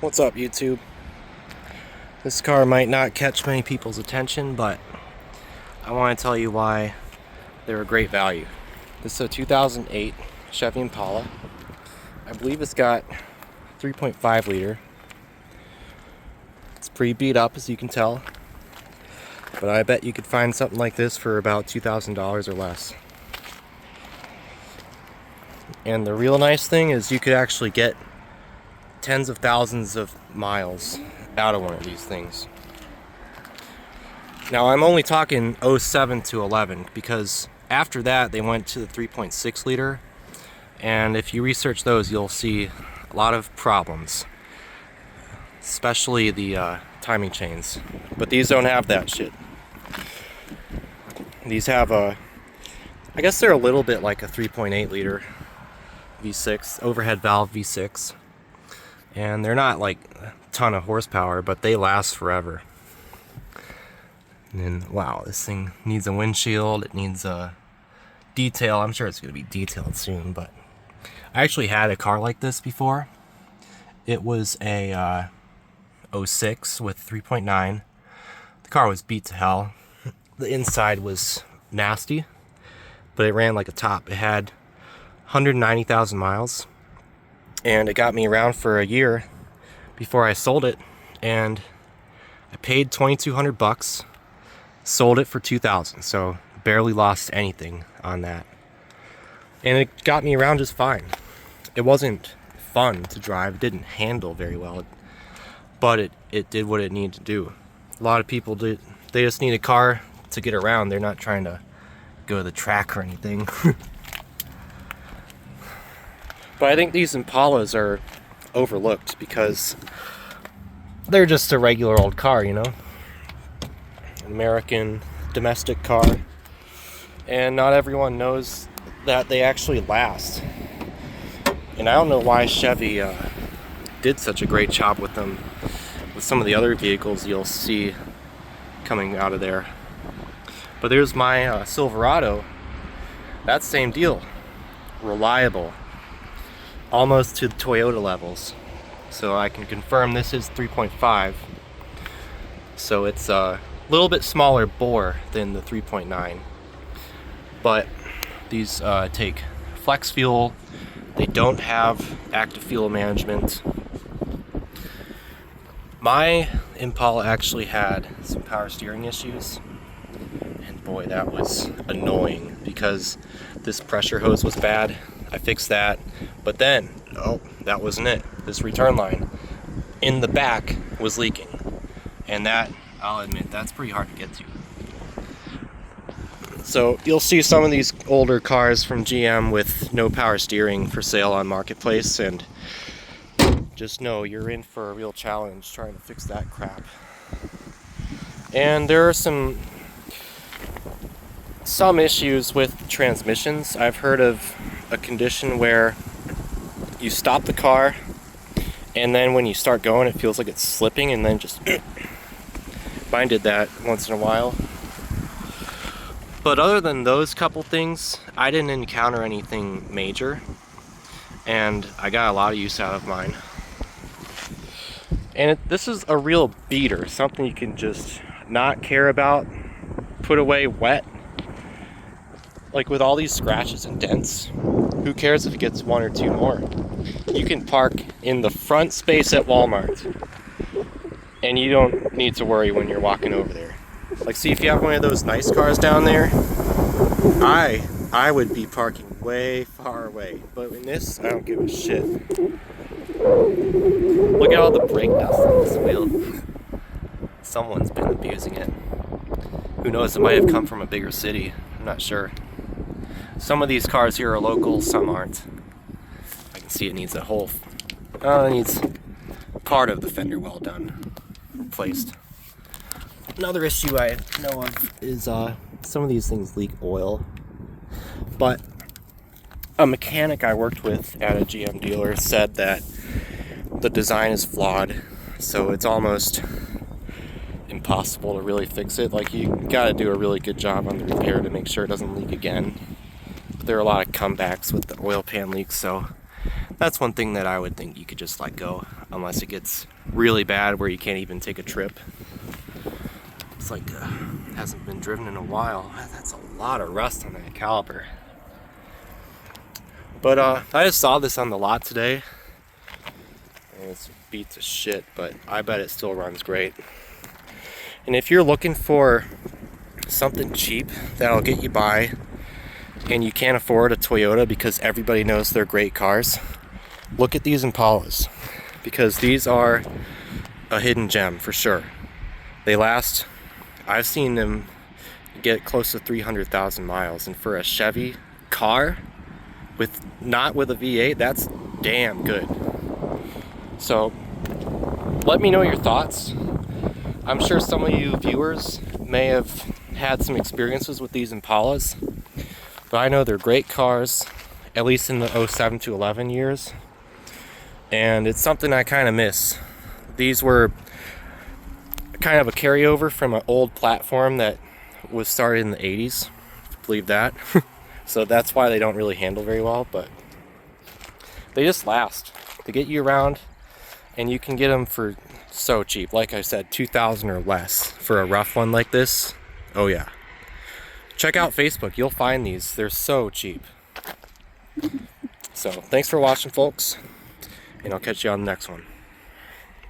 What's up, YouTube? This car might not catch many people's attention, but I want to tell you why they're a great value. This is a 2008 Chevy Impala. I believe it's got 3.5 liter. It's pretty beat up, as you can tell, but I bet you could find something like this for about $2,000 or less. And the real nice thing is you could actually get tens of thousands of miles out of one of these things. Now I'm only talking 07 to 11 because after that they went to the 3.6 liter, and if you research those you'll see a lot of problems, especially the timing chains. But these don't have that shit. These have I guess they're a little bit like a 3.8 liter V6, overhead valve V6. And they're not like a ton of horsepower, but they last forever. And then, wow, this thing needs a windshield, it needs a detail. I'm sure it's going to be detailed soon, but I actually had a car like this before. It was a 06 with 3.9. The car was beat to hell. The inside was nasty, but it ran like a top. It had 190,000 miles. And it got me around for a year before I sold it, and I paid $2,200, sold it for $2,000, so barely lost anything on that. And it got me around just fine. It wasn't fun to drive, it didn't handle very well, but it did what it needed to do. A lot of people they just need a car to get around. They're not trying to go to the track or anything. But I think these Impalas are overlooked because they're just a regular old car, you know? American domestic car. And not everyone knows that they actually last. And I don't know why Chevy did such a great job with them, with some of the other vehicles you'll see coming out of there. But there's my Silverado. That same deal. Reliable. Almost to the Toyota levels. So I can confirm this is 3.5. So it's a little bit smaller bore than the 3.9. But these take flex fuel. They don't have active fuel management. My Impala actually had some power steering issues. And boy, that was annoying because this pressure hose was bad. I fixed that, but then, oh, that wasn't it. This return line in the back was leaking. And that, I'll admit, that's pretty hard to get to. So you'll see some of these older cars from GM with no power steering for sale on Marketplace, and just know you're in for a real challenge trying to fix that crap. And there are some issues with transmissions. I've heard of a condition where you stop the car and then when you start going it feels like it's slipping, and then just mine did that once in a while. But other than those couple things, I didn't encounter anything major, and I got a lot of use out of mine. And this is a real beater, something you can just not care about, put away wet. Like with all these scratches and dents, who cares if it gets one or two more? You can park in the front space at Walmart and you don't need to worry when you're walking over there. Like, see, if you have one of those nice cars down there, I would be parking way far away. But in this, I don't give a shit. Look at all the brake dust on this wheel. Someone's been abusing it. Who knows, it might have come from a bigger city. I'm not sure. Some of these cars here are local, some aren't. I can see it needs a whole... it needs part of the fender well done, replaced. Another issue I know of is some of these things leak oil. But a mechanic I worked with at a GM dealer said that the design is flawed, so it's almost impossible to really fix it. Like, you gotta do a really good job on the repair to make sure it doesn't leak again. But there are a lot of comebacks with the oil pan leaks, so That's one thing that I would think you could just let go, unless it gets really bad where you can't even take a trip. It's like hasn't been driven in a while. That's a lot of rust on that caliper. But I just saw this on the lot today, and it's beat to shit, but I bet it still runs great. And if you're looking for something cheap that'll get you by, and you can't afford a Toyota because everybody knows they're great cars, look at these Impalas, because these are a hidden gem for sure. They last, I've seen them get close to 300,000 miles, and for a Chevy car with not with a V8, that's damn good. So let me know your thoughts. I'm sure some of you viewers may have had some experiences with these Impalas, but I know they're great cars, at least in the 07 to 11 years, and it's something I kind of miss. These were kind of a carryover from an old platform that was started in the 80s, believe that. So that's why they don't really handle very well, but they just last. They get you around, and you can get them for so cheap. Like I said, $2,000 or less for a rough one like this. Oh yeah. Check out Facebook, you'll find these. They're so cheap. So thanks for watching, folks, and I'll catch you on the next one.